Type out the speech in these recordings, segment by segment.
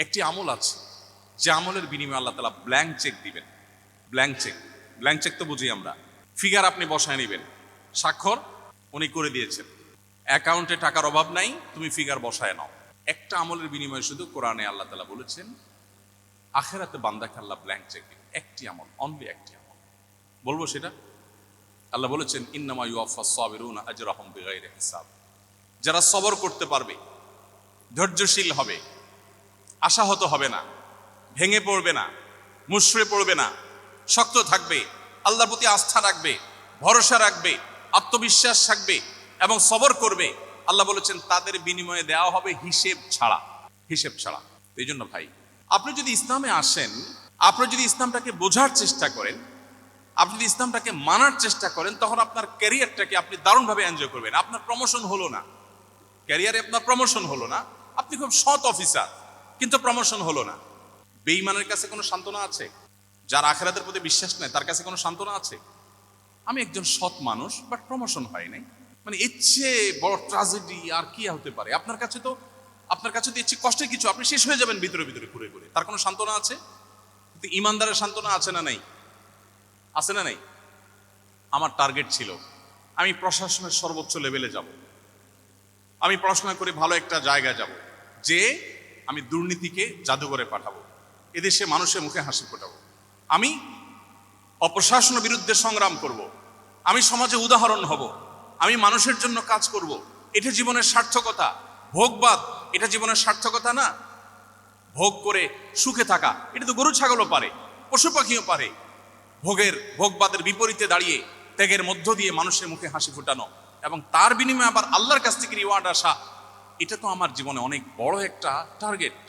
একটি আমল আছে যে আমলের বিনিময়ে আল্লাহ তাআলা ব্ল্যাঙ্ক চেক দিবেন। ব্ল্যাঙ্ক চেক তো বুঝি আমরা, ফিগার আপনি বসায় নেবেন, স্বাক্ষর উনি করে দিয়েছেন, অ্যাকাউন্টে টাকার অভাব নাই, তুমি ফিগার বসায় নাও। একটা আমলের বিনিময়ে শুধু কোরআনে আল্লাহ তাআলা বলেছেন আখিরাতে বান্দাকে আল্লাহ ব্ল্যাঙ্ক চেক দিবেন। একটি আমল, অনলি একটি আমল। বলবো সেটা? আল্লাহ বলেছেন ইন্নামা ইউওয়াফাস সাবিরুনা আজরাহুম বিগাইরি হিসাব। যারা সবর করতে পারবে, ধৈর্যশীল হবে, আশাহত হবে না, ভেঙে পড়বে না, মুষড়ে পড়বে না, শক্ত থাকবে, আল্লাহর প্রতি আস্থা রাখবে, ভরসা রাখবে, আত্মবিশ্বাস থাকবে এবং সবর করবে, আল্লাহ বলেছেন তাদের বিনিময়ে দেওয়া হবে হিসেব ছাড়া। এই জন্য ভাই, আপনি যদি ইসলামে আসেন, আপনি যদি ইসলামটাকে বোঝার চেষ্টা করেন, আপনি যদি ইসলামটাকে মানার চেষ্টা করেন, তখন আপনার ক্যারিয়ারটাকে আপনি দারুণভাবে এনজয় করবেন। আপনার প্রমোশন হলো না, ক্যারিয়ারে আপনার প্রমোশন হলো না, আপনি খুব সৎ অফিসার কিন্তু প্রমোশন হলো না। বেঈমানের কাছে কোনো সান্ত্বনা আছে? যার আখিরাতের প্রতি বিশ্বাস নেই তার কাছে কোনো সান্ত্বনা আছে? আমি একজন সৎ মানুষ বাট প্রমোশন হয় নাই, মানে ইচ্ছে বড় ট্র্যাজেডি আর কি হতে পারে? আপনার কাছে তো ইচ্ছে কষ্টের কিছু, আপনি শেষ হয়ে যাবেন ভিতরে ভিতরে ঘুরে ঘুরে। তার কোনো সান্ত্বনা আছে? কিন্তু ইমানদারের সান্ত্বনা আছে না নাই? আছে না নাই? আমার টার্গেট ছিল আমি প্রশাসনের সর্বোচ্চ লেভেলে যাব, আমি পড়াশোনা করে ভালো একটা জায়গায় যাব, যে আমি দুর্নীতিকে জাদুঘরে পাঠাবো, এদেশে মানুষের মুখে হাসি ফোটাবো, আমি অপ্রশাসনের বিরুদ্ধে সংগ্রাম করব, আমি সমাজে উদাহরণ হব, আমি মানুষের জন্য কাজ করব। এটা জীবনের সার্থকতা। ভোগবাদ এটা জীবনের সার্থকতা না। ভোগ করে সুখে থাকা এটা তো গরু ছাগলও পারে, পশু পাখিও পারে। ভোগবাদের বিপরীতে দাঁড়িয়ে ত্যাগের মধ্য দিয়ে মানুষের মুখে হাসি ফোটানো এবং তার বিনিময়ে আবার আল্লাহর কাছ থেকে রিওয়ার্ড আসা, এটা তো আমার জীবনে অনেক বড় একটা টার্গেট।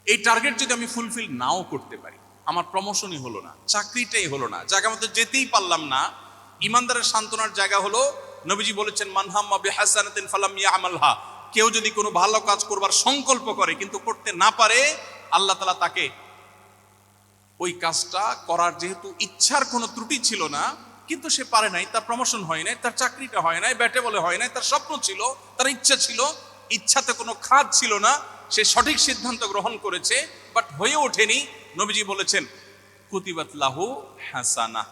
এই টার্গেট যদি আমি ফুলফিল নাও করতে পারি, আমার প্রমোশনই হলো না, চাকরিটাই হলো না, জায়গা মতো যেতেই পারলাম না, ইমানদারের সান্ত্বনার জায়গা হলো নবীজি বলেছেন মান হাম্মা বিহাসানাতিন ফালাম ইয়ামালহা। কেউ যদি কোনো ভালো কাজ করবার সংকল্প করে কিন্তু করতে না পারে, আল্লাহ তাআলা তাকে ওই কাজটা করার যেহেতু ইচ্ছার কোনো ত্রুটি ছিল না, কিন্তু সে পারে নাই, তার প্রমোশন হয় নাই, তার চাকরিটা হয় নাই, ব্যাটে বলে হয় নাই, তার স্বপ্ন ছিল, তার ইচ্ছা ছিল, ইচ্ছাতে কোনো খাদ ছিল না, সে সঠিক সিদ্ধান্ত গ্রহণ করেছে বাট হয়ে ওঠেনি। নবীজি বলেছেন কুতিবাত লাহু হাসানা।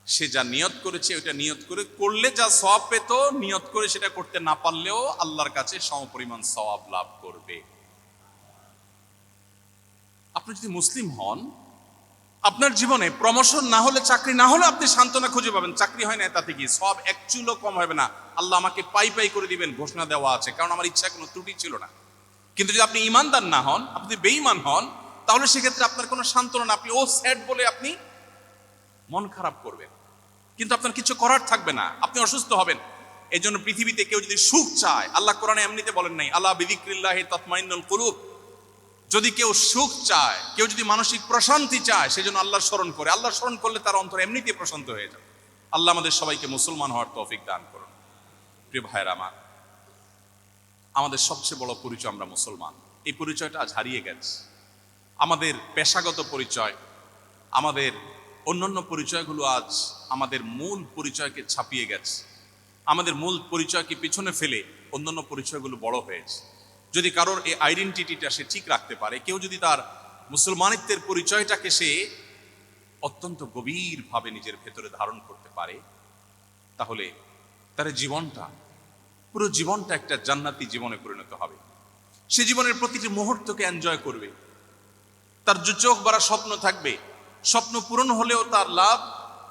সে যা নিয়ত করেছে ওইটা নিয়ত করে করলে যা সওয়াব পেত, নিয়ত করে সেটা করতে না পারলেও আল্লাহর কাছে সমপরিমাণ সওয়াব লাভ করবে। আপনি যদি মুসলিম হন, আপনার জীবনে প্রমোশন না হলে, চাকরি না হলে আপনি সান্ত্বনা খুঁজে পাবেন। চাকরি হয় না তাতে কি সব এক চুলও কম হবে না, আল্লাহ আমাকে পাই করে দিবেন, ঘোষণা দেওয়া আছে, কারণ আমার ইচ্ছা কোনো ত্রুটি ছিল না। কিন্তু যদি আপনি ইমানদার না হন, আপনি বেঈমান হন, তাহলে সেক্ষেত্রে আপনার কোনো সান্ত্বনা না, আপনি ও স্যাড বলে আপনি মন খারাপ করবেন, কিন্তু আপনার কিছু করার থাকবে না, আপনি অসুস্থ হবেন। এই জন্য পৃথিবীতে কেউ যদি সুখ চায়, আল্লাহ কোরআনে এমনিতে বলেন নাই আল্লাহ বিযিকরিল্লাহি তাতমাইন্নুল কুলুব, যদি কেউ সুখ চায়, কেউ যদি মানসিক প্রশান্তি চায়, সেজন্য আল্লাহর স্মরণ করে, আল্লাহর স্মরণ করলে তার অন্তর এমনিতেই প্রশান্ত হয়ে যাবে। আল্লাহ আমাদের সবাইকে মুসলমান হওয়ার তৌফিক দান করুন। প্রিয় ভাইয়েরা আমার, আমাদের সবচেয়ে বড় পরিচয় আমরা মুসলমান, এই পরিচয়টা আজ হারিয়ে গেছে। আমাদের পেশাগত পরিচয়, আমাদের অন্যান্য পরিচয়গুলো আজ আমাদের মূল পরিচয়কে ছাপিয়ে গেছে। আমাদের মূল পরিচয়কে পিছনে ফেলে অন্যান্য পরিচয়গুলো বড় হয়েছে। যদি কারোর এই আইডেন্টিটিটা সে ঠিক রাখতে পারে, কেউ যদি তার মুসলমানিত্বের পরিচয়টাকে সে অত্যন্ত গভীরভাবে নিজের ভেতরে ধারণ করতে পারে, তাহলে তার জীবনটা, পুরো জীবনটা একটা জান্নাতি জীবনে পরিণত হবে। সে জীবনের প্রতিটি মুহূর্তকে এনজয় করবে। তার যে চোখ ভরা স্বপ্ন থাকবে, স্বপ্ন পূরণ হলেও তার লাভ,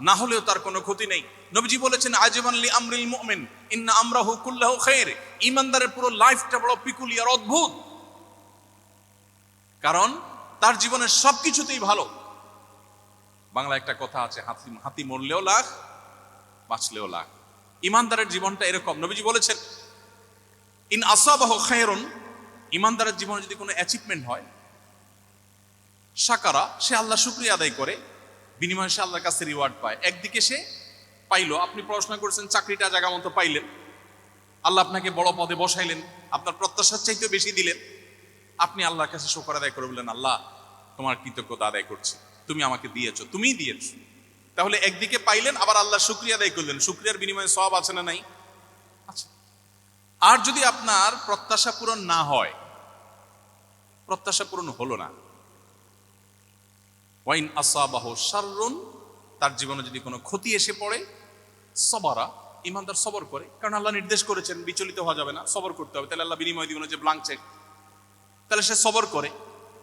না হলেও তার কোনো ক্ষতি নেই। নবীজি বলেছেন আজবান লি আমরিল মুমিন ইন্না আমরাহু কুল্লাহু খায়র। ঈমানদারের পুরো লাইফটা বড় পিকুলিয়ার, অদ্ভুত, কারণ তার জীবনের সবকিছুতেই ভালো। বাংলা একটা কথা আছে, হাতি মরলেও লাখ, বাঁচলেও লাখ। ঈমানদারের জীবনটা এরকম। নবীজি বলেছেন ইন আসাবাহু খায়রুন, ঈমানদারের জীবনে যদি কোনো অ্যাচিভমেন্ট হয়, শাকারা, সে আল্লাহ শুকরিয়া আদায় করে, বিনিময়ে সে আল্লাহর কাছে রিওয়ার্ড পায়। একদিকে সে পাইলো, আপনি পড়াশোনা করেছেন, চাকরিটা জায়গা মতো পাইলেন, আল্লাহ আপনাকে বড় পদে বসাইলেন, আপনার প্রত্যাশার চাইতেও বেশি দিলেন, আপনি আল্লাহর কাছে শুকর আদায় করে বললেন আল্লাহ তোমার কৃতজ্ঞতা আদায় করছি, তুমি আমাকে দিয়েছো, তুমিই দিয়েছো। তাহলে একদিকে পাইলেন, আবার আল্লাহ শুকরিয়া আদায় করলেন, শুকরিয়ার বিনিময়ে সওয়াব আছে না নাই? আচ্ছা, আর যদি আপনার প্রত্যাশা পূরণ না হয়, প্রত্যাশা পূরণ হলো না। ওয়াইন আসাবাহু শাররুন, তার জীবনে যদি কোনো ক্ষতি এসে পড়ে, সবারা, ইমানদার সবর করে, কারণ আল্লাহ নির্দেশ করেছেন বিচলিত হওয়া যাবে না, সবর করতে হবে। তাহলে আল্লাহ বিনিময় দিবেন যে ব্লাঙ্ক চেক, তাহলে সে সবর করে।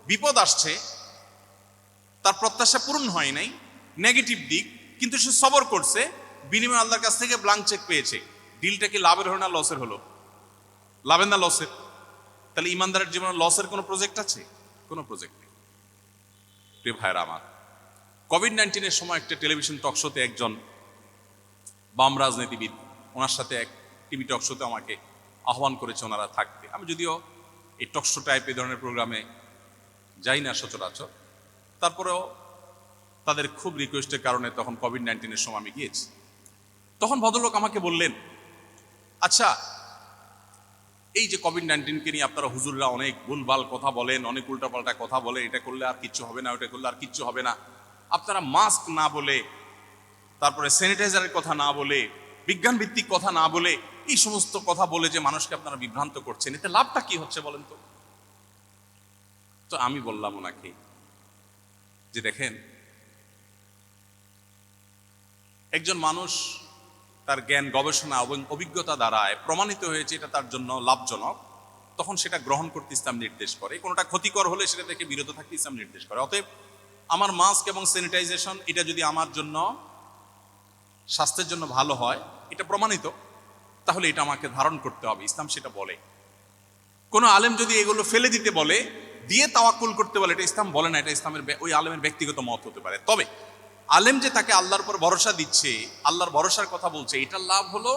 বিপদ আসছে, তার প্রত্যাশা পূরণ হয় নাই, নেগেটিভ দিক, কিন্তু সে সবর করছে, বিনিময় আল্লাহর কাছ থেকে ব্লাঙ্ক চেক পেয়েছে। ডিলটা কি লাভের হলো না লসের হলো? লাভের না লসের? তাহলে ইমানদারের জীবনে লসের কোনো প্রজেক্ট আছে? কোনো প্রজেক্ট নেই। প্রিয় ভাইরা আমার, কোভিড-19 সময় একটা টেলিভিশন টক শোতে একজন বাম রাজনীতিবিদ, ওনার সাথে এক টিভি টক শোতে আমাকে আহ্বান করেছে ওনারা থাকতে। আমি যদিও এই টক শো টাইপ এই ধরনের প্রোগ্রামে যাই না সচরাচর, তারপরেও তাদের খুব রিকোয়েস্টের কারণে তখন কোভিড-19 সময় আমি গিয়েছি। তখন ভদ্রলোক আমাকে বললেন, আচ্ছা, এই যে কোভিড-19 নিয়ে আপনারা হুজুররা অনেক ভুলভাল কথা বলেন, অনেক উল্টাপাল্টা কথা বলে, এটা করলে আর কিচ্ছু হবে না, ওটা করলে আর কিচ্ছু হবে না, আপনারা মাস্ক না বলে, তারপরে স্যানিটাইজারের কথা না বলে, বিজ্ঞান ভিত্তিক কথা না বলে, এই সমস্ত কথা বলে যে মানুষকে আপনারা বিভ্রান্ত করছেন, এতে লাভটা কি হচ্ছে বলেন তো? তো আমি বললাম ওনাকে যে দেখেন, একজন মানুষ তার জ্ঞান, গবেষণা এবং অভিজ্ঞতা দ্বারায় প্রমাণিত হয়েছে এটা তার জন্য লাভজনক, তখন সেটা গ্রহণ করতে ইসলাম নির্দেশ করে। কোনোটা ক্ষতিকর হলে সেটা থেকে বিরত থাকতে ইসলাম নির্দেশ করে। অতএব আমার মাস্ক এবং স্যানিটাইজেশন এটা যদি আমার জন্য, স্বাস্থ্যের জন্য ভালো হয়, এটা প্রমাণিত, তাহলে এটা আমাকে ধারণ করতে হবে, ইসলাম সেটা বলে। কোনো আলেম যদি এগুলো ফেলে দিতে বলে, দিয়ে তাওয়াক্কুল করতে বলে, এটা ইসলাম বলে না, এটা ইসলামের ওই আলেমের ব্যক্তিগত মত হতে পারে। তবে আলেম যে তাকে আল্লাহর উপর ভরসা দিচ্ছে, আল্লাহর ভরসার কথা বলছে, এটার লাভ হলো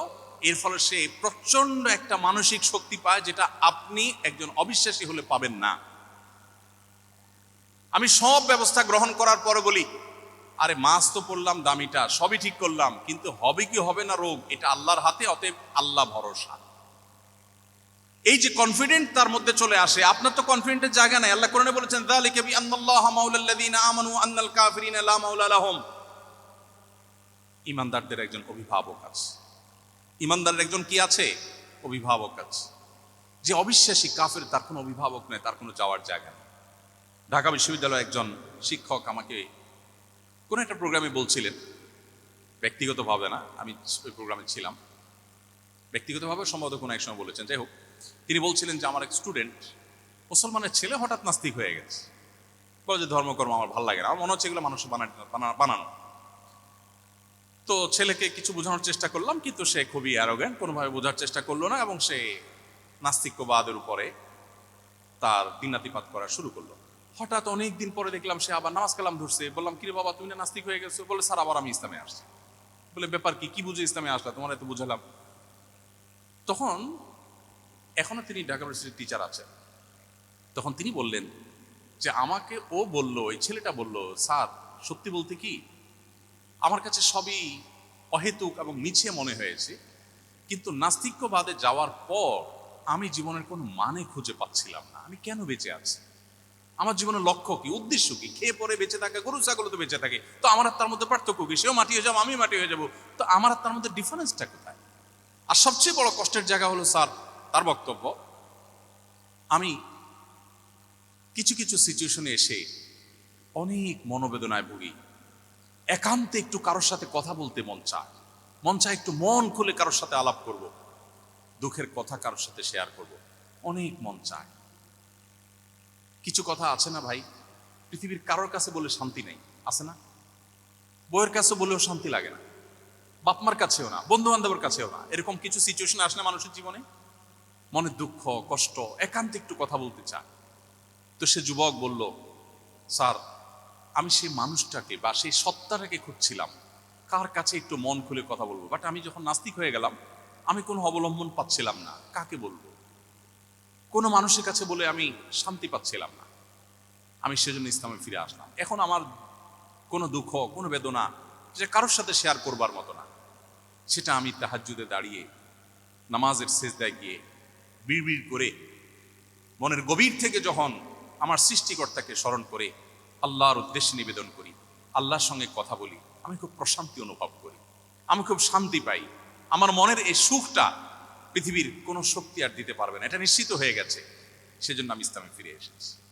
এর ফলে সে প্রচন্ড একটা মানসিক শক্তি পায়, যেটা আপনি একজন অবিশ্বাসী হলে পাবেন না। আমি সব ব্যবস্থা গ্রহণ করার পরে বলি, আরে মাছ তো পড়লাম দামিটা, সবই ঠিক করলাম, কিন্তু হবে কি হবে না রোগ, এটা আল্লাহর হাতে, অতএব আল্লাহ ভরসা। এই যে কনফিডেন্ট তার মধ্যে চলে আসে, আপনার তো কনফিডেন্টের জায়গা নাই। আল্লাহ কোরআনে বলেছেন, যালিকা বিআন্নাল্লাহা মাওলাল্লাযীনা আমানু আন্নাল কাফিরিনা লা মাওলা লাহুম। ইমানদারদের একজন অভিভাবক আছে। ইমানদারের একজন কি আছে? অভিভাবক আছে। যে অবিশ্বাসী কাফের, তার কোনো অভিভাবক নেই, তার কোনো যাওয়ার জায়গা নেই। ঢাকা বিশ্ববিদ্যালয়ের একজন শিক্ষক আমাকে কোন একটা প্রোগ্রামে বলছিলেন, ব্যক্তিগতভাবে না, আমি ওই প্রোগ্রামে ছিলাম, ব্যক্তিগতভাবে সম্ভবত কোনো এক সময় বলেছেন, যাই হোক, তিনি বলছিলেন যে আমার এক স্টুডেন্ট, মুসলমানের ছেলে, হঠাৎ নাস্তিক হয়ে গেছে। বলে যে ধর্মকর্ম আমার ভালো লাগে না, আমার মনে হচ্ছে এগুলো মানুষের বানানো। তো ছেলেকে কিছু বোঝানোর চেষ্টা করলাম, কিন্তু সে খুবই অ্যারোগ্যান্ট, কোনোভাবে বোঝার চেষ্টা করলো না, এবং সে নাস্তিক্যবাদের উপরে তার দিনাতিপাত করা শুরু করলো। হঠাৎ অনেক দিন পরে দেখলাম সে আবার নামাজ কালাম ধরছে। বললাম, কিরে বাবা, তুমি না নাস্তিক হয়ে গেছো? বলে, স্যার, আবার আমি ইসলামে আসছি। বলে, ব্যাপার কি, কি বুঝে ইসলামে আসলা, তোমার এত বুঝালাম। তখন এখনো তিনি ঢাকা ইউনিভার্সিটির টিচার আছেন। তখন তিনি বললেন যে আমাকে ও বলল, ওই ছেলেটা বলল, স্যার, সত্যি বলতে কি, আমার কাছে সবই অহেতুক এবং মিছে মনে হয়েছে, কিন্তু নাস্তিক্যবাদে যাওয়ার পর আমি জীবনের কোনো মানে খুঁজে পাচ্ছিলাম না। আমি কেন বেঁচে আছি, আমার জীবনের লক্ষ্য কি, উদ্দেশ্য কি? খেয়ে পরে বেঁচে থাকে, গরু ছাগল তো বেঁচে থাকে, তো আমার আর তার মধ্যে পার্থক্য কি? সেও মাটি হয়ে যাবো, আমি মাটি হয়ে যাবো, তো আমার আর তার মধ্যে ডিফারেন্সটা কোথায়? আর সবচেয়ে বড় কষ্টের জায়গা হলো, স্যার, তার বক্তব্য, আমি কিছু কিছু সিচুয়েশনে এসে অনেক মনোবেদনায় ভুগি। একান্তে একটু কারোর সাথে কথা বলতে মন চায়, একটু মন খুলে কারোর সাথে আলাপ করব, দুঃখের কথা কারোর সাথে শেয়ার করব, অনেক মন চায়। কিছু কথা আছে না ভাই, পৃথিবীর কারোর কাছে বলে শান্তি নেই, আছে না? বউয়ের কাছে বলেও শান্তি লাগে না, বাপমার কাছেও না, বন্ধু বান্ধবের কাছেও না। এরকম কিছু সিচুয়েশন আসে না মানুষের জীবনে, মনে দুঃখ, কষ্ট, একান্তে একটু কথা বলতে চায়। তো সে যুবক বলল, স্যার, আমি সেই মানুষটাকে বা সেই সত্তাটাকে খুঁজছিলাম, কার কাছে একটু মন খুলে কথা বলবো, বাট আমি যখন নাস্তিক হয়ে গেলাম, আমি কোনো অবলম্বন পাচ্ছিলাম না, কাকে বলবো, কোনো মানুষের কাছে বলে আমি শান্তি পাচ্ছিলাম না। আমি সেজন্য ইসলামে ফিরে আসলাম। এখন আমার কোনো দুঃখ, কোনো বেদনা যে কারোর সাথে শেয়ার করবার মতো না, সেটা আমি তাহাজ্জুদে দাঁড়িয়ে, নামাজের সেজদায় গিয়ে বিড়বিড় করে, মনের গভীর থেকে যখন আমার সৃষ্টিকর্তাকে স্মরণ করে আল্লাহর উদ্দেশ্যে নিবেদন করি, আল্লাহর সঙ্গে কথা বলি, আমি খুব প্রশান্তি অনুভব করি, আমি খুব শান্তি পাই। আমার মনের এই সুখটা পৃথিবীর কোনো শক্তি আর দিতে পারবে না, এটা নিশ্চিত হয়ে গেছে। সেজন্য আমি ইসলামে ফিরে এসেছি।